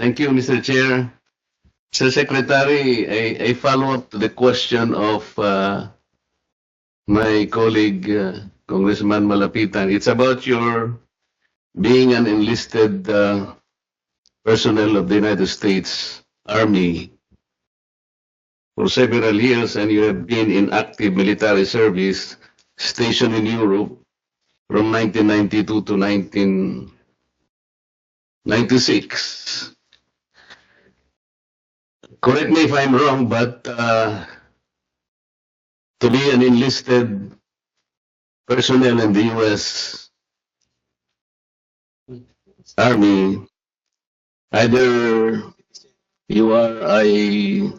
Thank you, Mr. Chair. Mr. Secretary, a follow-up to the question of my colleague, Congressman Malapitan. It's about your being an enlisted personnel of the United States Army for several years, and you have been in active military service stationed in Europe from 1992 to 1996. Correct me if I'm wrong, but to be an enlisted personnel in the U.S. Army, either you are a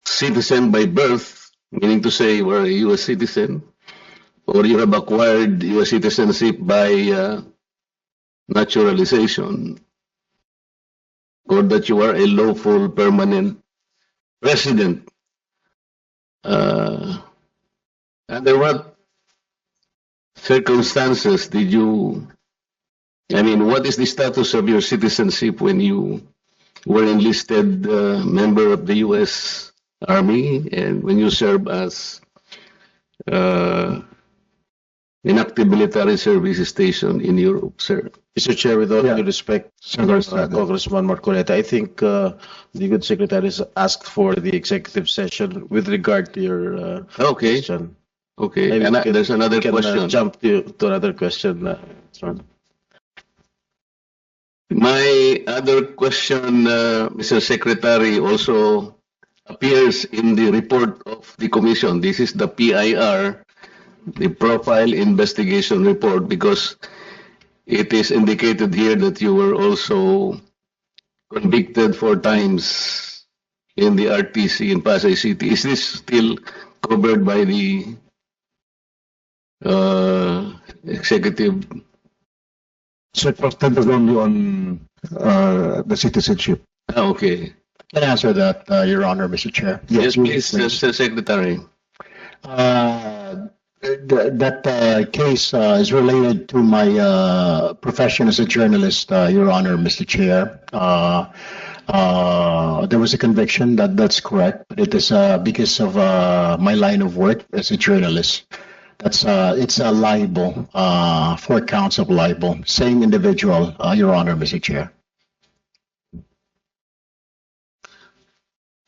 citizen by birth, meaning to say you are a U.S. citizen, or you have acquired U.S. citizenship by naturalization, or that you are a lawful permanent resident. Under what circumstances did you, what is the status of your citizenship when you were enlisted member of the U.S. Army and when you serve as in active military service station in Europe, sir? Mr. Chair, with all due respect, Congressman. Congressman Marcoleta, I think the good secretary has asked for the executive session with regard to your Okay, question. okay. Maybe And we can- there's another we can, question. jump to another question. Sir. My other question, Mr. Secretary, also appears in the report of the commission. This is the PIR, the Profile Investigation Report, because it is indicated here that you were also convicted 4 times in the RTC in Pasay City. Is this still covered by the executive? So it was centered only on the citizenship. Okay. Can I answer that, Your Honor, Mr. Chair? Yes, please, Mr. Secretary. That case is related to my profession as a journalist, Your Honor, Mr. Chair. There was a conviction, that's correct, but it is because of my line of work as a journalist. It's a libel, 4 counts of libel. Same individual, Your Honor, Mr. Chair.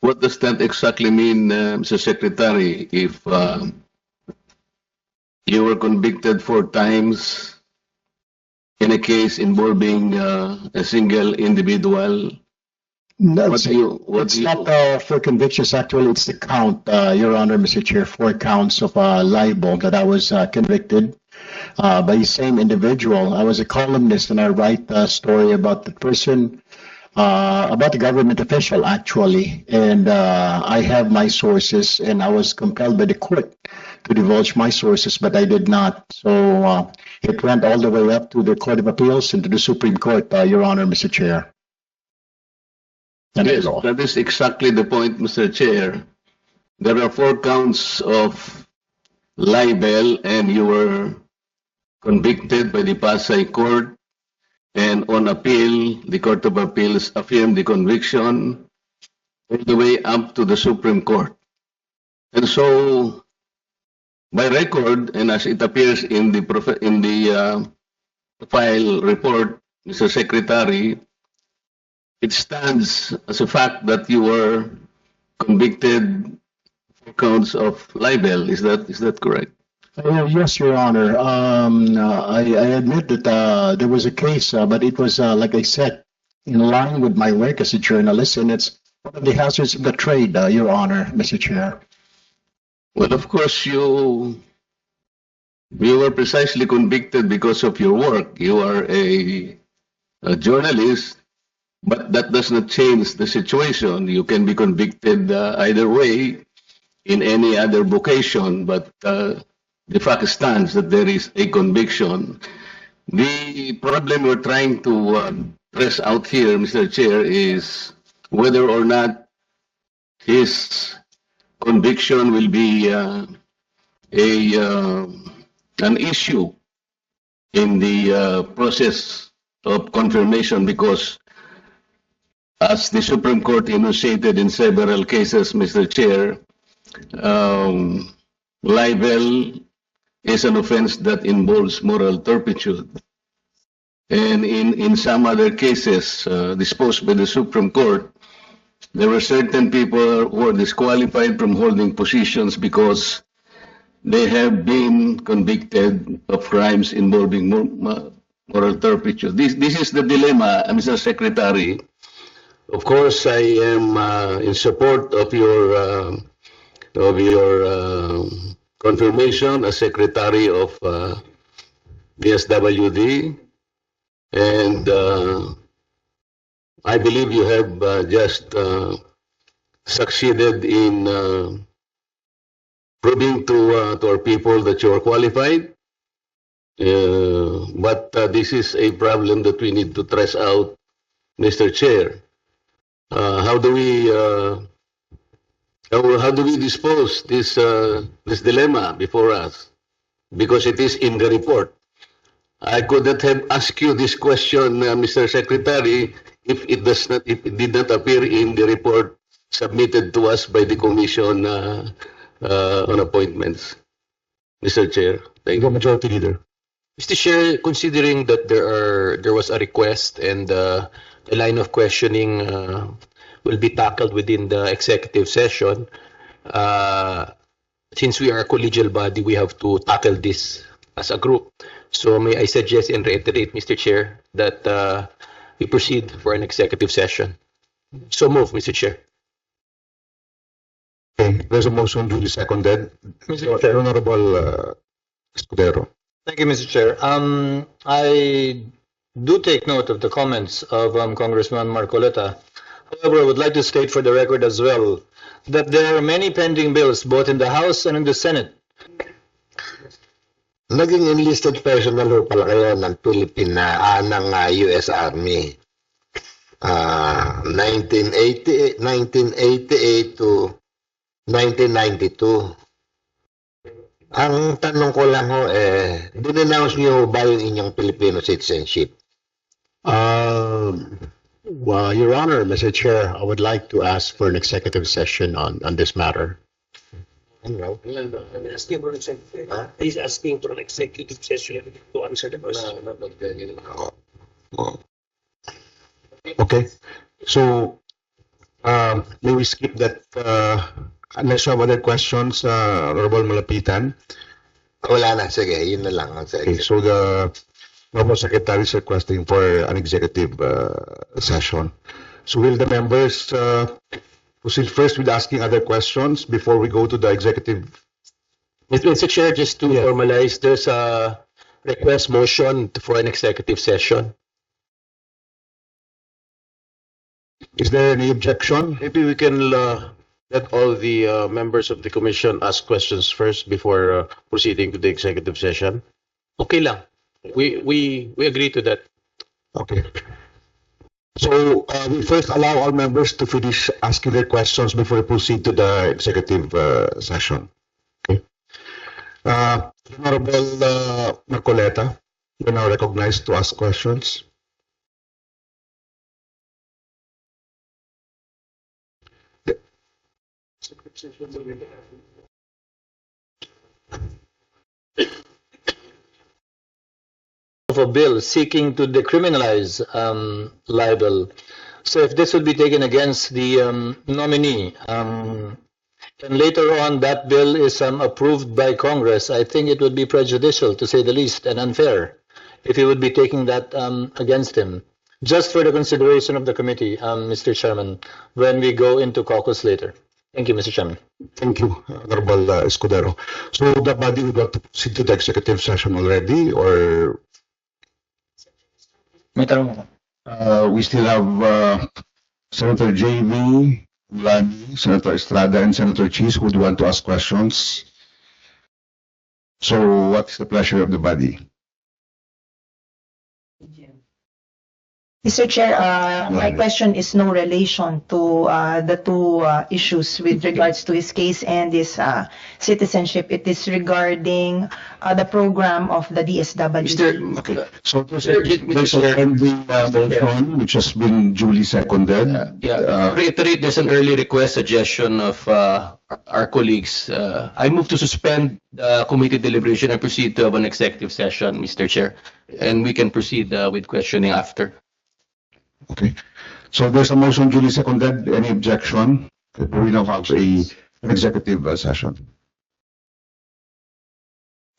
What does that exactly mean, Mr. Secretary, if you were convicted 4 times in a case involving a single individual? No, it's not for convictions. Actually, it's the count, Your Honor, Mr. Chair, 4 counts of libel that I was convicted by the same individual. I was a columnist and I write a story about the person, about the government official, actually. And I have my sources and I was compelled by the court to divulge my sources, but I did not. So it went all the way up to the Court of Appeals and to the Supreme Court, Your Honor, Mr. Chair. Yes, that is exactly the point, Mr. Chair. There are 4 counts of libel and you were convicted by the Pasay Court, and on appeal, the Court of Appeals affirmed the conviction all the way up to the Supreme Court. And so, by record, and as it appears in the file report, Mr. Secretary, it stands as a fact that you were convicted for counts of libel. Is that correct? Yes, Your Honor. I admit that there was a case, but it was, like I said, in line with my work as a journalist, and it's one of the hazards of the trade, Your Honor, Mr. Chair. Well, of course, you were precisely convicted because of your work. You are a journalist, but that does not change the situation. You can be convicted either way in any other vocation, but the fact stands that there is a conviction. The problem we're trying to press out here, Mr. Chair, is whether or not his conviction will be an issue in the process of confirmation because as the Supreme Court enunciated in several cases, Mr. Chair, libel is an offense that involves moral turpitude. And in some other cases disposed by the Supreme Court, there were certain people who were disqualified from holding positions because they have been convicted of crimes involving moral turpitude. This is the dilemma, Mr. Secretary. Of course, I am in support of your confirmation as Secretary of the SWD, and I believe you have just succeeded in proving to our people that you are qualified. But this is a problem that we need to trace out, Mr. Chair. How do we dispose this dilemma before us? Because it is in the report. I could not have asked you this question, Mr. Secretary, if it did not appear in the report submitted to us by the Commission on Appointments. Mr. Chair, thank you. Majority Leader. Mr. Chair, considering that there was a request and the line of questioning will be tackled within the executive session, since we are a collegial body, we have to tackle this as a group. So may I suggest and reiterate, Mr. Chair, that we proceed for an executive session. So move, Mr. Chair. Okay, there's a motion duly seconded. Mr. Chair. Honorable Escudero. Thank you, Mr. Chair. I do take note of the comments of Congressman Marcoleta. However, I would like to state for the record as well that there are many pending bills both in the House and in the Senate. Naging enlisted personnel ho pala kayo ng ng US Army. 1988 to 1992. Ang tanong ko lang ho, din-announce niyo ba yung inyong Filipino citizenship? Well, Your Honor, Mr. Chair, I would like to ask for an executive session on this matter. He's asking for an executive session to answer the question. Okay, so may we skip that unless you have other questions, Honorable Malapitan. Wala na, sige, yun na lang. Okay, so the Honorable Secretary is requesting for an executive session. So will the members proceed first with asking other questions before we go to the executive? Mr. Chair, just to formalize, there's a request motion for an executive session. Is there any objection? Maybe we can let all the members of the commission ask questions first before proceeding to the executive session. Okay lang. We agree to that. Okay. So we first allow all members to finish asking their questions before we proceed to the executive session. Okay. Honorable Marcoleta, you are now recognized to ask questions. Of a bill seeking to decriminalize libel. So if this will be taken against the nominee, and later on that bill is approved by Congress, I think it would be prejudicial, to say the least, and unfair if he would be taking that against him. Just for the consideration of the committee, Mr. Chairman, when we go into caucus later. Thank you, Mr. Chairman. Thank you, Honorable Escudero. So the body would want to proceed to the executive session already, or? May tanong ako. We still have Senator J.V., Vlad, Senator Estrada, and Senator Cheese who would want to ask questions. So what's the pleasure of the body? Mr. Chair, my question is no relation to the two issues with regards to his case and his citizenship. It is regarding the program of the DSW. Okay, so there's a pending motion which has been duly seconded. Reiterate, there's an early request suggestion of our colleagues. I move to suspend committee deliberation and proceed to have an executive session, Mr. Chair. And we can proceed with questioning after. Okay, so there's a motion duly seconded. Any objection? We now have an executive session.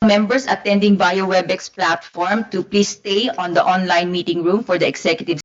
Members attending via WebEx platform to please stay on the online meeting room for the executive